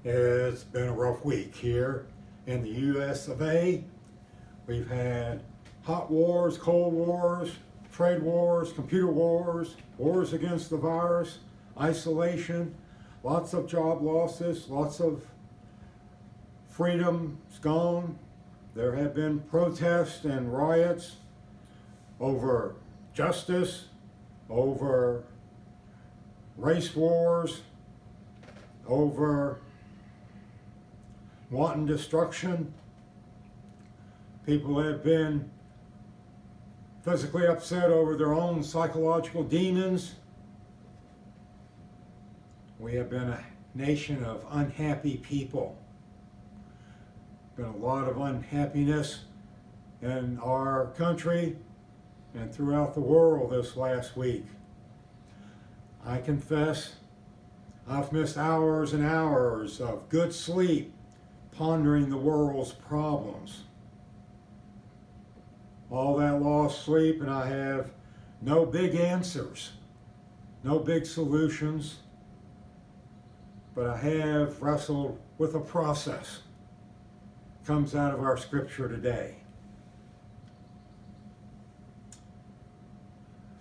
It's been a rough week here in the US of A. We've had hot wars, cold wars, trade wars, computer wars, wars against the virus, isolation, lots of job losses, lots of freedom's gone. There have been protests and riots over justice, over race wars, over wanton destruction. People have been physically upset over their own psychological demons. We have been a nation of unhappy people. Been a lot of unhappiness in our country and throughout the world this last week. I confess I've missed hours and hours of good sleep pondering the world's problems. All that lost sleep, and I have no big answers, no big solutions, but I have wrestled with a process. Comes out of our scripture today.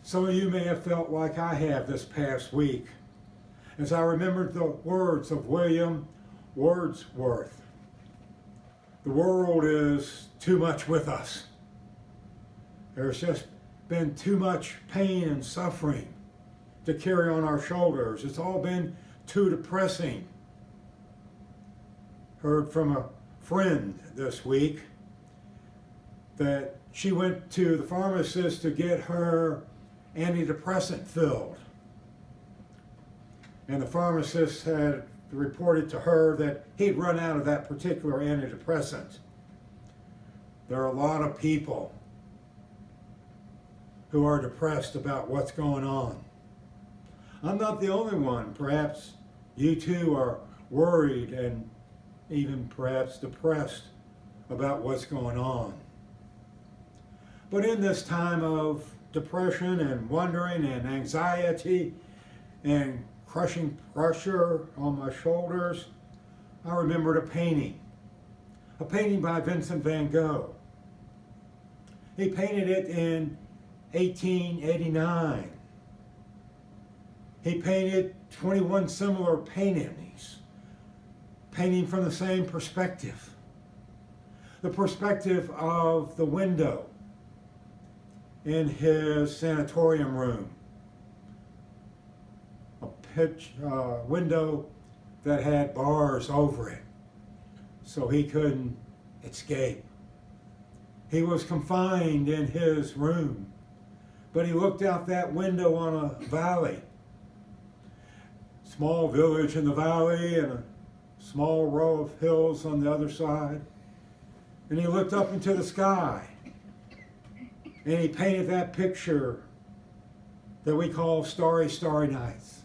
Some of you may have felt like I have this past week as I remembered the words of William Wordsworth. The world is too much with us. There's just been too much pain and suffering to carry on our shoulders. It's all been too depressing. Heard from a friend this week that she went to the pharmacist to get her antidepressant filled. And the pharmacist had reported to her that he'd run out of that particular antidepressant. There are a lot of people who are depressed about what's going on. I'm not the only one. Perhaps you too are worried and even perhaps depressed about what's going on. But in this time of depression and wondering and anxiety and crushing pressure on my shoulders, I remembered a painting by Vincent van Gogh. He painted it in 1889. He painted 21 similar paintings, painting from the same perspective. The perspective of the window in his sanatorium room. A window that had bars over it so he couldn't escape. He was confined in his room, but he looked out that window on a valley. Small village in the valley and a small row of hills on the other side. And he looked up into the sky and he painted that picture that we call Starry, Starry Nights.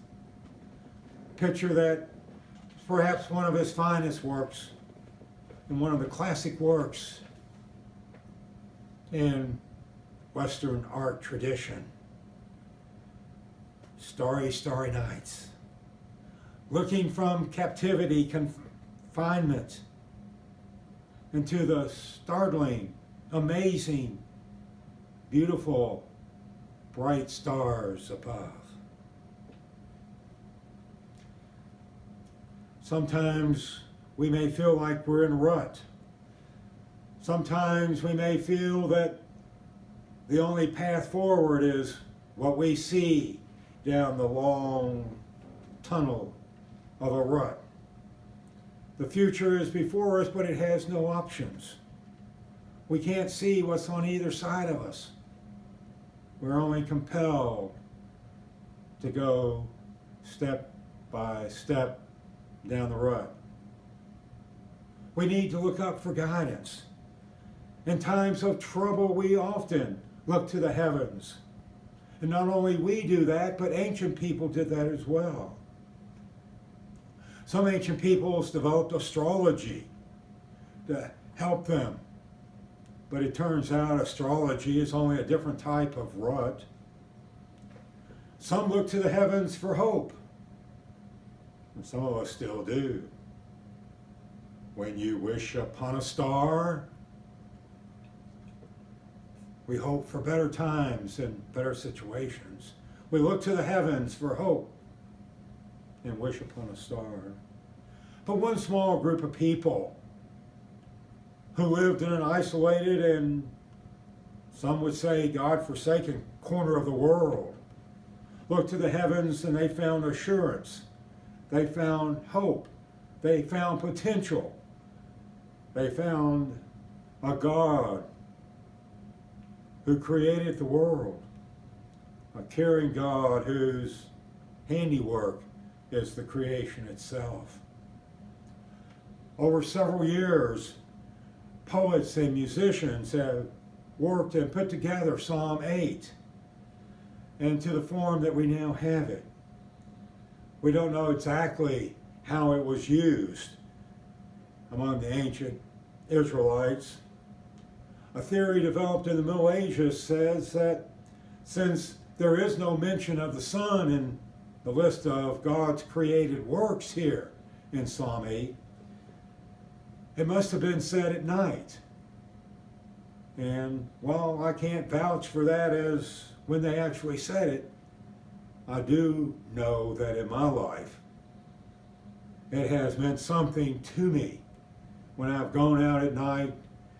Picture that is perhaps one of his finest works and one of the classic works in Western art tradition. Starry, Starry Nights. Looking from captivity, confinement, into the startling, amazing, beautiful, bright stars above. Sometimes we may feel like we're in a rut. Sometimes we may feel that the only path forward is what we see down the long tunnel of a rut. The future is before us, but it has no options. We can't see what's on either side of us. We're only compelled to go step by step down the rut. We need to look up for guidance. In times of trouble, we often look to the heavens. And not only we do that, but ancient people did that as well. Some ancient peoples developed astrology to help them. But it turns out astrology is only a different type of rut. Some look to the heavens for hope. And some of us still do. When you wish upon a star, we hope for better times and better situations. We look to the heavens for hope and wish upon a star. But one small group of people who lived in an isolated and some would say God-forsaken corner of the world looked to the heavens and they found assurance. They found hope. They found potential. They found a God who created the world, a caring God whose handiwork is the creation itself. Over several years, poets and musicians have worked and put together Psalm 8 into the form that we now have it. We don't know exactly how it was used among the ancient Israelites. A theory developed in the Middle Ages says that since there is no mention of the sun in the list of God's created works here in Psalm 8, it must have been said at night. And while I can't vouch for that as when they actually said it, I do know that in my life it has meant something to me when I've gone out at night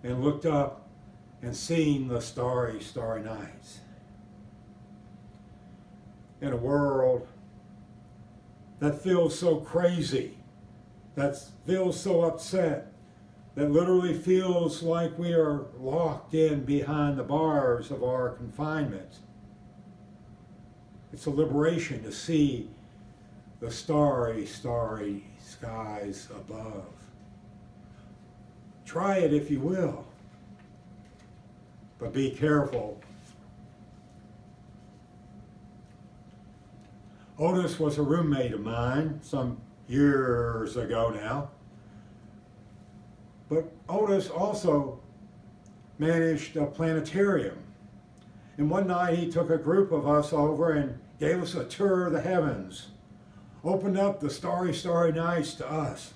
and looked up and seen the starry, starry nights. In a world that feels so crazy, that feels so upset, that literally feels like we are locked in behind the bars of our confinement. It's a liberation to see the starry, starry skies above. Try it if you will, but be careful. Otis was a roommate of mine some years ago now. But Otis also managed a planetarium. And one night he took a group of us over and gave us a tour of the heavens, opened up the starry, starry nights to us.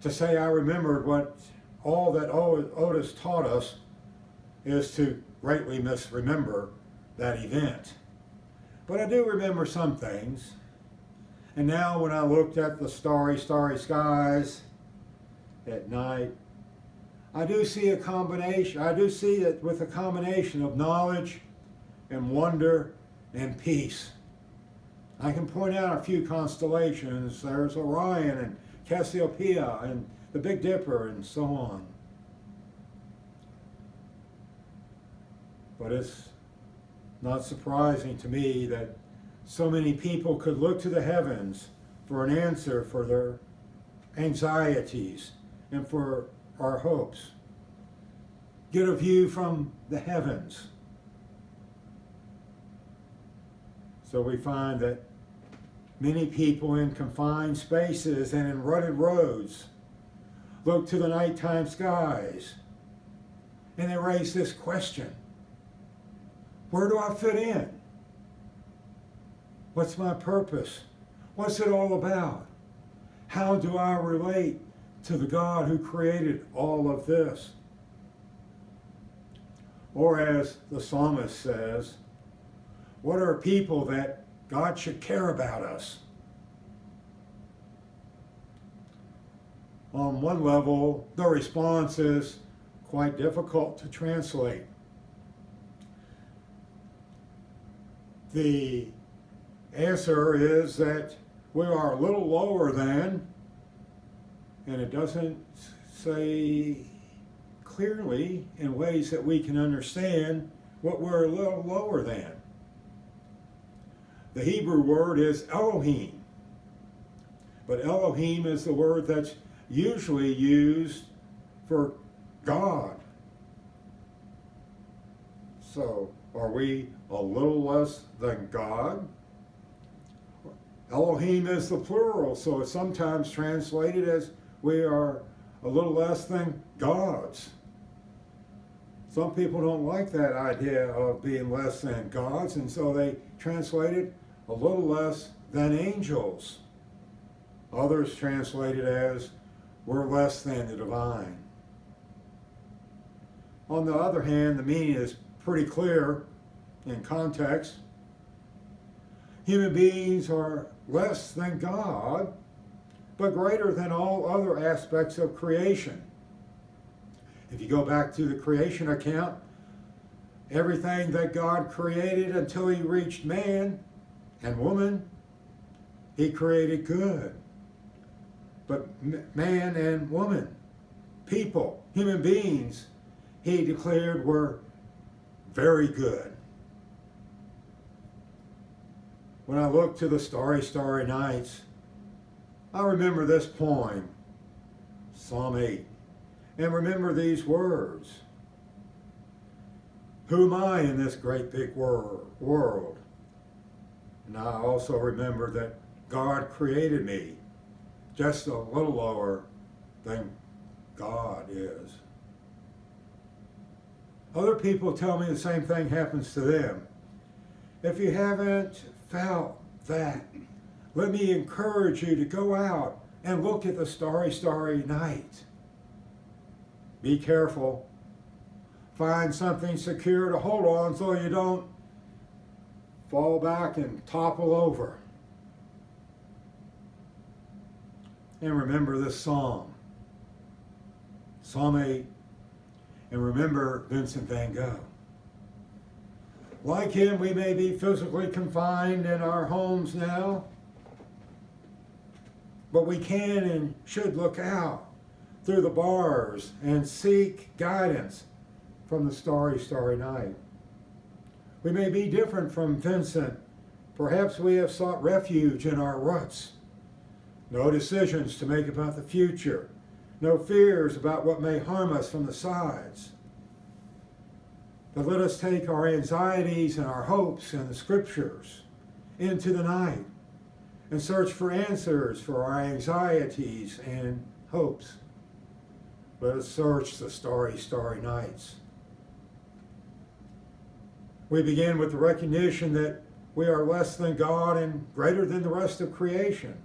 To say I remembered what all that Otis taught us is to greatly misremember that event. But I do remember some things. And now when I looked at the starry, starry skies at night, I do see a combination. I do see it with a combination of knowledge and wonder and peace. I can point out a few constellations. There's Orion and Cassiopeia and the Big Dipper and so on. But it's not surprising to me that so many people could look to the heavens for an answer for their anxieties and for our hopes. Get a view from the heavens. So we find that many people in confined spaces and in rutted roads look to the nighttime skies and they raise this question: where do I fit in? What's my purpose? What's it all about? How do I relate to the God who created all of this? Or as the psalmist says, what are people that God should care about us? On one level, the response is quite difficult to translate. The answer is that we are a little lower than, and it doesn't say clearly in ways that we can understand what we're a little lower than. The Hebrew word is Elohim, but Elohim is the word that's usually used for God. So, are we a little less than God? Elohim is the plural, so it's sometimes translated as we are a little less than gods. Some people don't like that idea of being less than gods, and so they translate it a little less than angels, Others translate it as, we're less than the divine. On the other hand, the meaning is pretty clear in context. Human beings are less than God, but greater than all other aspects of creation. If you go back to the creation account, everything that God created until he reached man and woman, he created good. But man and woman, people, human beings, he declared were very good. When I look to the starry, starry nights, I remember this poem, Psalm 8, and remember these words. Who am I in this great big world? And I also remember that God created me just a little lower than God is. Other people tell me the same thing happens to them. If you haven't felt that, let me encourage you to go out and look at the starry, starry night. Be careful. Find something secure to hold on so you don't fall back and topple over. And remember this psalm, Psalm 8, and remember Vincent van Gogh. Like him, we may be physically confined in our homes now, but we can and should look out through the bars and seek guidance from the starry, starry night. We may be different from Vincent. Perhaps we have sought refuge in our ruts. No decisions to make about the future. No fears about what may harm us from the sides. But let us take our anxieties and our hopes and the scriptures into the night and search for answers for our anxieties and hopes. Let us search the starry, starry nights. We begin with the recognition that we are less than God and greater than the rest of creation.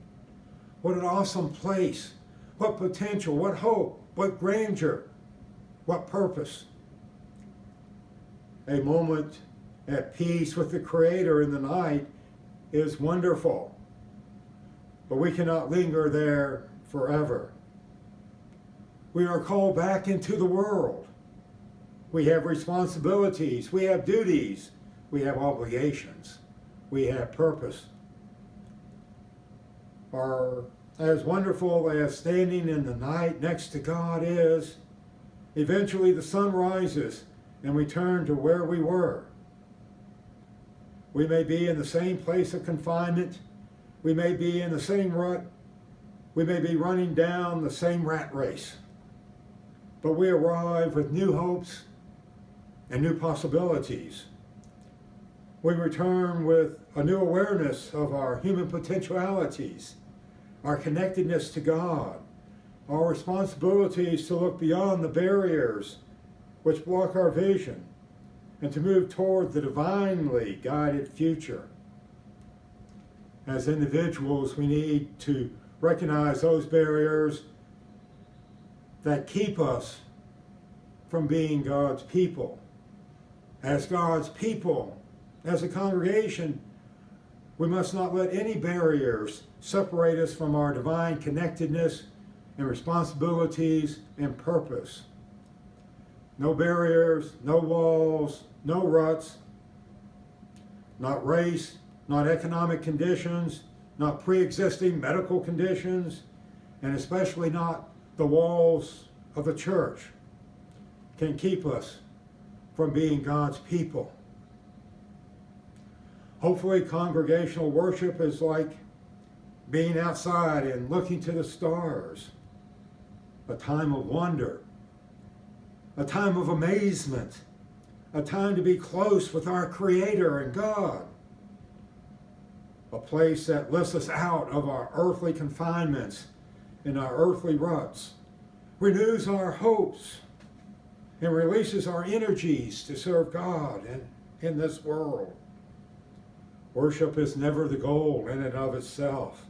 What an awesome place. What potential, what hope, what grandeur, what purpose. A moment at peace with the Creator in the night is wonderful, but we cannot linger there forever. We are called back into the world. We have responsibilities, we have duties, we have obligations, we have purpose. As wonderful as standing in the night next to God is, eventually the sun rises and we turn to where we were. We may be in the same place of confinement, we may be in the same rut, we may be running down the same rat race, but we arrive with new hopes and new possibilities. We return with a new awareness of our human potentialities, our connectedness to God, our responsibilities to look beyond the barriers which block our vision and to move toward the divinely guided future. As individuals, we need to recognize those barriers that keep us from being God's people. As God's people, as a congregation, we must not let any barriers separate us from our divine connectedness and responsibilities and purpose. No barriers, no walls, no ruts, not race, not economic conditions, not pre-existing medical conditions, and especially not the walls of the church can keep us from being God's people. Hopefully, congregational worship is like being outside and looking to the stars, a time of wonder, a time of amazement, a time to be close with our Creator and God, a place that lifts us out of our earthly confinements and our earthly ruts, renews our hopes, and releases our energies to serve God in this world. Worship is never the goal in and of itself.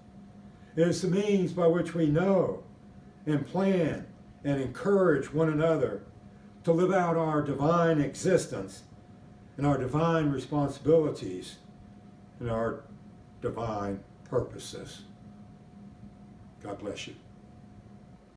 It is the means by which we know and plan and encourage one another to live out our divine existence and our divine responsibilities and our divine purposes. God bless you.